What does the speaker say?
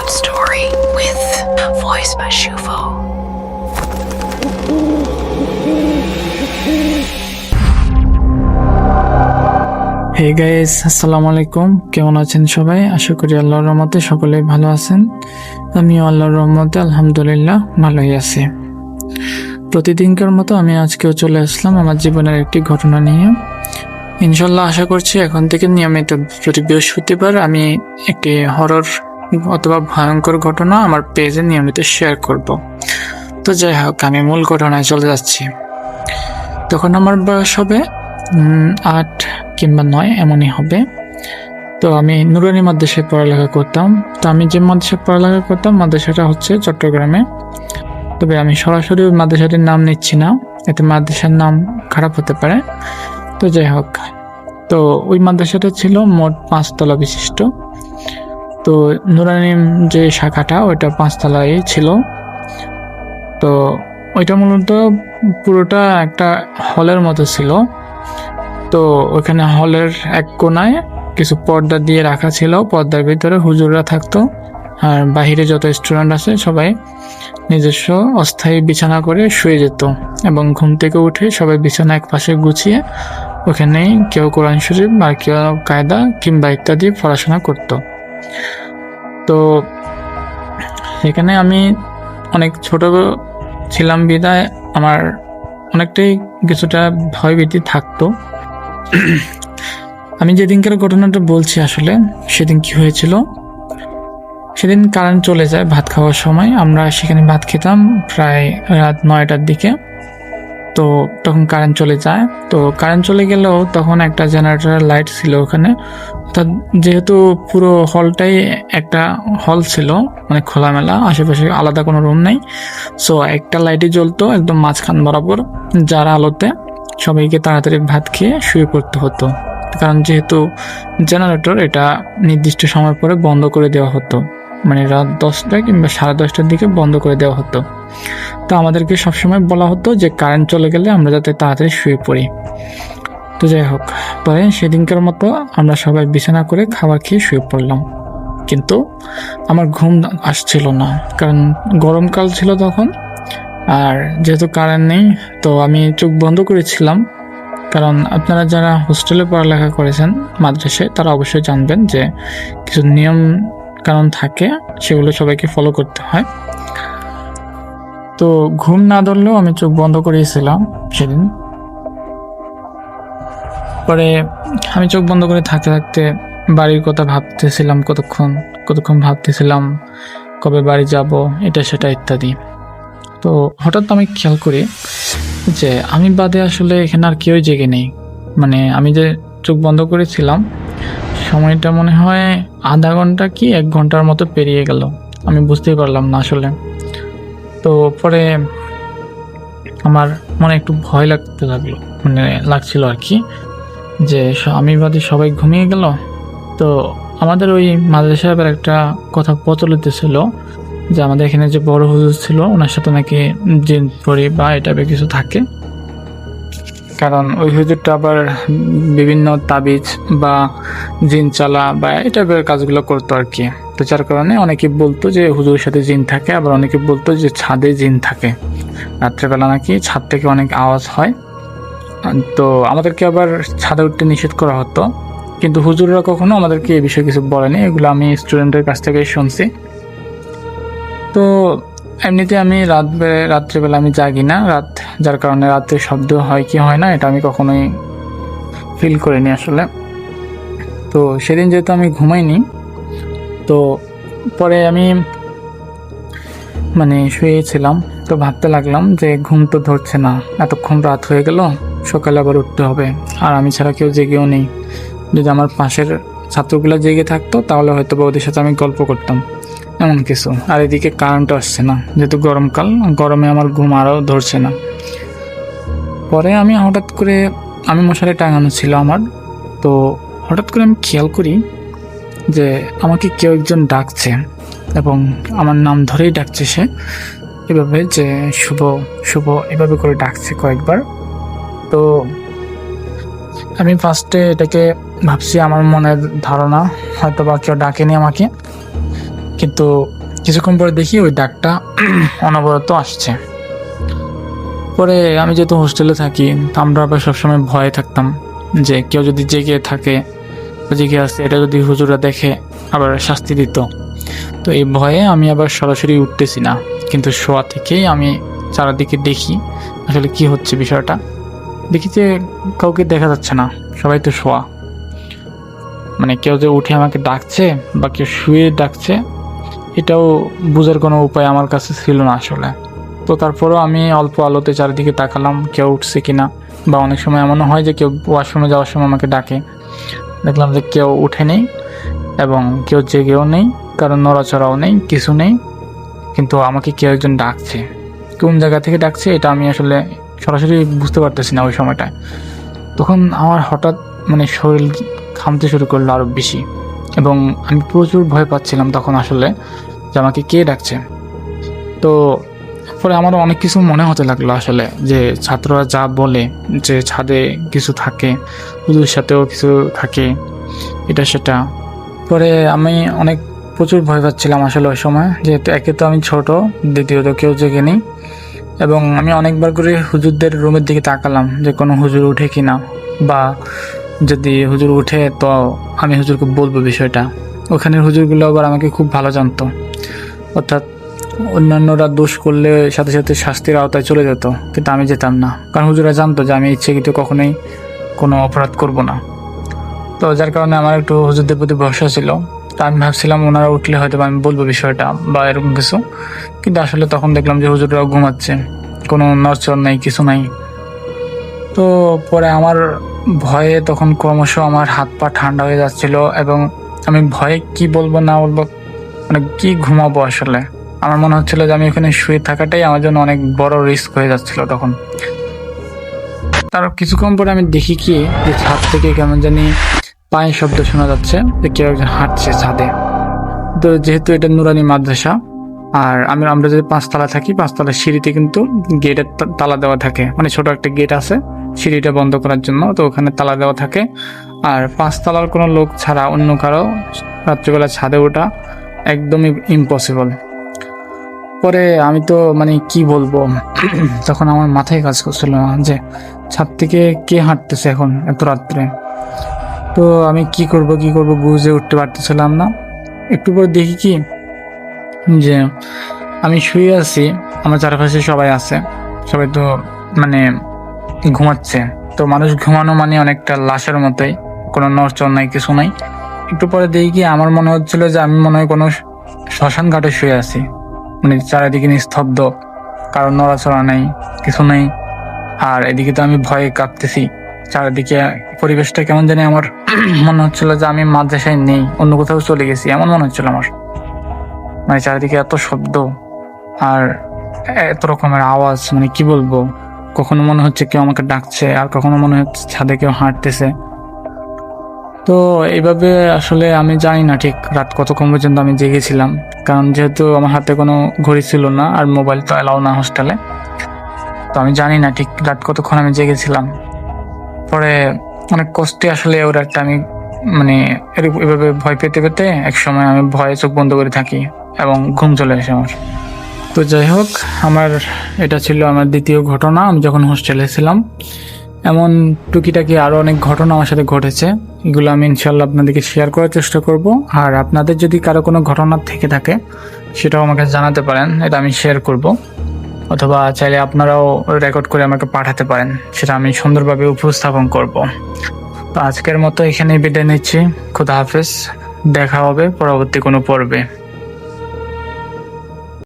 short story with voice by Shufo. Hey guys, আসসালামু আলাইকুম। কেমন আছেন সবাই? আশা করি আল্লাহর রহমতে সকলেই ভালো আছেন। আমিও আল্লাহর রহমতে আলহামদুলিল্লাহ ভালোই আছি। প্রতিদিনকার মতো আমি আজকেও চলে আসলাম আমার জীবনের একটি ঘটনা নিয়ে। ইনশাল্লাহ আশা করছি এখন থেকে নিয়মিত প্রতি বৃহস্পতিবার আমি একটি হরর অথবা ভয়ঙ্কর ঘটনা আমার পেজে নিয়মিত শেয়ার করব। তো যাই হোক, আমি মূল ঘটনায় চলে যাচ্ছি। তখন আমার বয়স হবে 8 কিংবা 9 এমনই হবে। তো আমি নুরানি মাদ্রাসায় পড়ালেখা করতাম। তো আমি যে মাদ্রাসায় পড়ালেখা করতাম মাদ্রাসাটা হচ্ছে চট্টগ্রামে। তবে আমি সরাসরি ওই মাদ্রাসাটির নাম নিচ্ছি না, এতে মাদ্রাসার নাম খারাপ হতে পারে। তো যাই হোক, তো ওই মাদ্রাসাটা ছিল মোট 5 তলা বিশিষ্ট। তো নুরানি যে শাখাটা ওইটা 5 তলায় ছিল। তো ওইটা মূলত পুরোটা একটা হলের মতো ছিল। তো ওখানে হলের এক কোনায় কিছু পর্দা দিয়ে রাখা ছিল, পর্দার ভিতরে হুজুররা থাকতো, আর বাহিরে যত স্টুডেন্ট আছে সবাই নিজস্ব অস্থায়ী বিছানা করে শুয়ে যেত এবং ঘুম থেকে উঠে সবাই বিছানা এক পাশে গুছিয়ে ওখানেই কেউ কোরআন শরীফ আর কেউ কায়দা কিংবা ইত্যাদি পড়াশোনা করত। তো সেখানে আমি অনেক ছোট ছিলাম বিদায় আমার অনেকটাই কিছুটা ভয়ভীতি থাকতো। আমি যেদিনকার ঘটনাটা বলছি, আসলে সেদিন কি হয়েছিল, সেদিন কারেন্ট চলে যায় ভাত খাওয়ার সময়। আমরা সেখানে ভাত খেতাম প্রায় রাত 9টার দিকে। তো তখন কারেন্ট চলে যায়। তো কারেন্ট চলে গেলেও তখন একটা জেনারেটরের লাইট ছিল ওখানে। অর্থাৎ যেহেতু পুরো হলটাই একটা হল ছিল, মানে খোলামেলা, আশেপাশে আলাদা কোনো রুম নেই। সো একটা লাইটই জ্বলতো একদম মাঝখান বরাবর, যার আলোতে সবাইকে তাড়াতাড়ি ভাত খেয়ে শুয়ে পড়তে হতো। কারণ যেহেতু জেনারেটর, এটা নির্দিষ্ট সময় পরে বন্ধ করে দেওয়া হতো, মানে রাত 10টা কিংবা 10:30টার দিকে বন্ধ করে দেওয়া হতো। তো আমাদেরকে সবসময় বলা হতো যে কারেন্ট চলে গেলে আমরা যাতে তাড়াতাড়ি শুয়ে পড়ি। তো যাই হোক, পরে সেদিনকার মতো আমরা সবাই বিছানা করে খাবার খেয়ে শুয়ে পড়লাম। কিন্তু আমার ঘুম আসছিল না, কারণ গরমকাল ছিল তখন, আর যেহেতু কারেন্ট নেই তো আমি চোখ বন্ধ করেছিলাম। কারণ আপনারা যারা হোস্টেলে পড়ালেখা করেছেন মাদ্রাসায়, তারা অবশ্যই জানবেন যে কিছু নিয়ম কারণ থাকে, সেগুলো সবাইকে ফলো করতে হয়। তো ঘুম না ধরলেও আমি চোখ বন্ধ করেছিলাম সেদিন। পরে আমি চোখ বন্ধ করে থাকতে থাকতে বাড়ির কথা ভাবতেছিলাম, কতক্ষণ ভাবতেছিলাম কবে বাড়ি যাব, এটা সেটা ইত্যাদি। তো হঠাৎ আমি খেয়াল করি যে আমি বাদে আসলে এখানে আর কেউই জেগে নেই। মানে আমি যে চোখ বন্ধ করেছিলাম সময়টা মনে হয় আধা ঘন্টা কি 1 ঘন্টার মতো পেরিয়ে গেল, আমি বুঝতেই পারলাম না আসলে। তো পরে আমার মনে একটু ভয় লাগছিল আর কি, যে আমি বাদে সবাই ঘুমিয়ে গেল। তো আমাদের ওই মাদ্রাসায় আবার একটা কথা প্রচলিত ছিল যে আমাদের এখানে যে বড় হুজুর ছিল ওনার সাথে নাকি জিন পরি বা এটা কিছু থাকে। কারণ ওই হুজুরটা আবার বিভিন্ন তাবিজ বা জিন চালা বা এই টাইপের কাজগুলো করতো আর কি। তো যার কারণে অনেকে বলতো যে হুজুরের সাথে জিন থাকে, আবার অনেকে বলতো যে ছাদে জিন থাকে, রাত্রেবেলা নাকি ছাদ থেকে অনেক আওয়াজ হয়। তো আমাদেরকে আবার ছাদে উঠতে নিষেধ করা হতো, কিন্তু হুজুররা কখনো আমাদেরকে এই বিষয়ে কিছু বলেনি, এগুলো আমি স্টুডেন্টের কাছ থেকে শুনছি। তো এমনিতে আমি রাত্রেবেলা আমি জাগি না, যার কারণে রাত্রে শব্দ হয় কি হয় না এটা আমি কখনোই ফিল করিনি আসলে। তো সেদিন যেহেতু আমি ঘুমাইনি, তো পরে আমি শুয়েছিলাম। তো ভাবতে লাগলাম যে ঘুম তো ধরছে না, এতক্ষণ রাত হয়ে গেল, সকালে আবার উঠতে হবে, আর আমি ছাড়া কেউ জেগেও নেই। যদি আমার পাশের ছাত্রগুলো জেগে থাকতো তাহলে হয়তো বা ওদের সাথে আমি গল্প করতাম, এমন কিছু। আর এদিকে কারেন্ট আসছে না, যেহেতু গরমকাল, গরমে আমার ঘুম আরও ধরছে না। পরে আমি হঠাৎ করে, আমি মশারি টাঙানো ছিল আমার, তো হঠাৎ করে আমি খেয়াল করি যে আমাকে কেউ একজন ডাকছে এবং আমার নাম ধরেই ডাকছে সে, এভাবে যে শুভ শুভ এভাবে করে ডাকছে কয়েকবার। তো আমি ফার্স্টে এটাকে ভাবছি আমার মনের ধারণা, হয়তো বা কেউ ডাকেনি আমাকে, কিন্তু কিছুক্ষণ পরে দেখি ওই ডাকটা অনবরত আসছে। পরে আমি যেহেতু হোস্টেলে থাকি, তো আমরা আবার সবসময় ভয়ে থাকতাম যে কেউ যদি জেগে থাকে, জেগে আসছে, এটা যদি হুজুরা দেখে আবার শাস্তি দিত। তো এই ভয়ে আমি আবার সরাসরি উঠতেছি না, কিন্তু শোয়া থেকেই আমি চারিদিকে দেখি আসলে কি হচ্ছে বিষয়টা। দেখি যে কাউকে দেখা যাচ্ছে না, সবাই তো শোয়া। মানে কেউ যে উঠে আমাকে ডাকছে বা কেউ শুয়ে ডাকছে, এটাও বোঝার কোনো উপায় আমার কাছে ছিল না আসলে। তো তারপরেও আমি অল্প আলোতে চারিদিকে তাকালাম কেউ উঠছে কিনা, বা অনেক সময় এমনও হয় যে কেউ ওয়াশরুমে যাওয়ার সময় আমাকে ডাকে, দেখলাম যে কেউ উঠে নেই এবং কেউ জেগেও নেই, কারণ নড়াচড়াও নেই, কিছু নেই, কিন্তু আমাকে কেউ একজন ডাকছে। কোন জায়গা থেকে ডাকছে এটা আমি আসলে সরাসরি বুঝতে পারতেছি না ওই সময়টায়। তখন আমার হঠাৎ মানে শরীর ঘামতে শুরু করলো আরও বেশি, এবং আমি প্রচুর ভয় পাচ্ছিলাম তখন আসলে যে আমাকে কে ডাকছে। তো পরে আমারও অনেক কিছু মনে হতে লাগলো আসলে, যে ছাত্ররা যা বলে যে ছাদে কিছু থাকে, হুজুর সাথেও কিছু থাকে, এটা সেটা। পরে আমি প্রচুর ভয় পাচ্ছিলাম আসলে ওই সময়, যেহেতু একে তো আমি ছোট, দ্বিতীয়ত কেউ জেগে নেই। এবং আমি অনেকবার করে হুজুরদের রুমের দিকে তাকালাম যে কোনো হুজুর উঠে কিনা, বা যদি হুজুর উঠে তো আমি হুজুরকে বলবো বিষয়টা। ওখানের হুজুরগুলো আবার আমাকে খুব ভালো জানতো, অর্থাৎ অন্যান্যরা দোষ করলে সাথে সাথে শাস্তির আওতায় চলে যেত, কিন্তু আমি যেতাম না, কারণ হুজুরা জানতো যে আমি ইচ্ছাকৃত কখনোই কোনো অপরাধ করব না। তো যার কারণে আমার একটু হুজুরদের প্রতি ভরসা ছিল। তো আমি ভাবছিলাম ওনারা উঠলে হয়তো আমি বলবো বিষয়টা বা এরকম কিছু, কিন্তু আসলে তখন দেখলাম যে হুজুররাও ঘুমাচ্ছে, কোনো নড়চড় নেই, কিছু নাই। তো পরে আমার ভয়ে তখন ক্রমশ আমার হাত পা ঠান্ডা হয়ে যাচ্ছিল, এবং আমি ভয়ে কি বলবো না বলবো, মানে কি ঘুমাবো আসলে। আমার মনে হচ্ছিল যে আমি ওখানে শুয়ে থাকাটাই আমার জন্য অনেক বড় রিস্ক হয়ে যাচ্ছিল তখন। তার কিছুক্ষণ পরে আমি দেখি কি যে ছাদ থেকে কেমন জানি পায়ের শব্দ শোনা যাচ্ছে, যে কেউ একজন হাঁটছে ছাদে। তো যেহেতু এটা নুরানি মাদ্রাসা, আর আমরা যদি 5 তলা থাকি, 5 তলার সিঁড়িতে কিন্তু গেটের তালা দেওয়া থাকে, মানে ছোট একটা গেট আছে সিঁড়িটা বন্ধ করার জন্য, তো ওখানে তালা দেওয়া থাকে। আর 5 তলার কোনো লোক ছাড়া অন্য কারো রাত্রিবেলা ছাদে ওঠা একদমই ইম্পসিবল। পরে আমি তো মানে কি বলবো, তখন আমার মাথায় কাজ করছিল না যে ছাদ থেকে কে হাঁটতেছে এখন এত রাত্রে। তো আমি কি করব বুঝে উঠতে পারতেছিলাম না। একটু পরে দেখি কি যে আমি শুয়ে আছি, আমার চারপাশে সবাই আছে, সবাই তো মানে ঘুমাচ্ছে। তো মানুষ ঘুমানো মানে অনেকটা লাশের মতোই, কোনো নড়চড় নাই, কিছু নাই। একটু পরে দেখি কি আমার মনে হচ্ছিল যে আমি মনে হয় কোনো শ্মশান ঘাটে শুয়ে আছি, মানে চারিদিকে নিস্তব্ধ, কারণ নড়াচড়া নাই, কিছু নেই। আর এদিকে তো আমি ভয়ে কাঁপতেছি, চারিদিকে পরিবেশটা কেমন জানি আমার মনে হচ্ছিল যে আমি মাদ্রাসায় নেই, অন্য কোথাও চলে গেছি, এমন মনে হচ্ছিল আমার। মানে চারিদিকে এত শব্দ আর এত রকমের আওয়াজ, মানে কি বলবো, কখনো মনে হচ্ছে কেউ আমাকে ডাকছে, আর কখনো মনে হচ্ছে ছাদে কেউ হাঁটতেছে। তো এইভাবে আসলে আমি জানি না ঠিক রাত কতক্ষণ পর্যন্ত আমি জেগেছিলাম, কারণ যেহেতু আমার হাতে কোনো ঘড়ি ছিল না, আর মোবাইল তো অ্যালাউ না হোস্টেলে। তো আমি জানি না ঠিক রাত কতক্ষণ আমি জেগেছিলাম। পরে অনেক কষ্টে আসলে ওর একটা আমি মানে এভাবে ভয় পেতে পেতে এক সময় আমি ভয়ে চোখ বন্ধ করে থাকি এবং ঘুম চলে আসে আমার। তো যাই হোক, আমার এটা ছিল আমার দ্বিতীয় ঘটনা আমি যখন হোস্টেলে ছিলাম। এমন টুকিটাকি আরও অনেক ঘটনা আমার সাথে ঘটেছে, এগুলো আমি ইনশাল্লাহ আপনাদেরকে শেয়ার করার চেষ্টা করব। আর আপনাদের যদি কারো কোনো ঘটনা থেকে থাকে সেটাও আমাকে জানাতে পারেন, এটা আমি শেয়ার করব। অথবা চাইলে আপনারাও রেকর্ড করে আমাকে পাঠাতে পারেন, সেটা আমি সুন্দরভাবে উপস্থাপন করব। তো আজকের মতো এখানেই বিদায় নিচ্ছি। খোদা হাফেজ, দেখা হবে পরবর্তী কোনো পর্বে।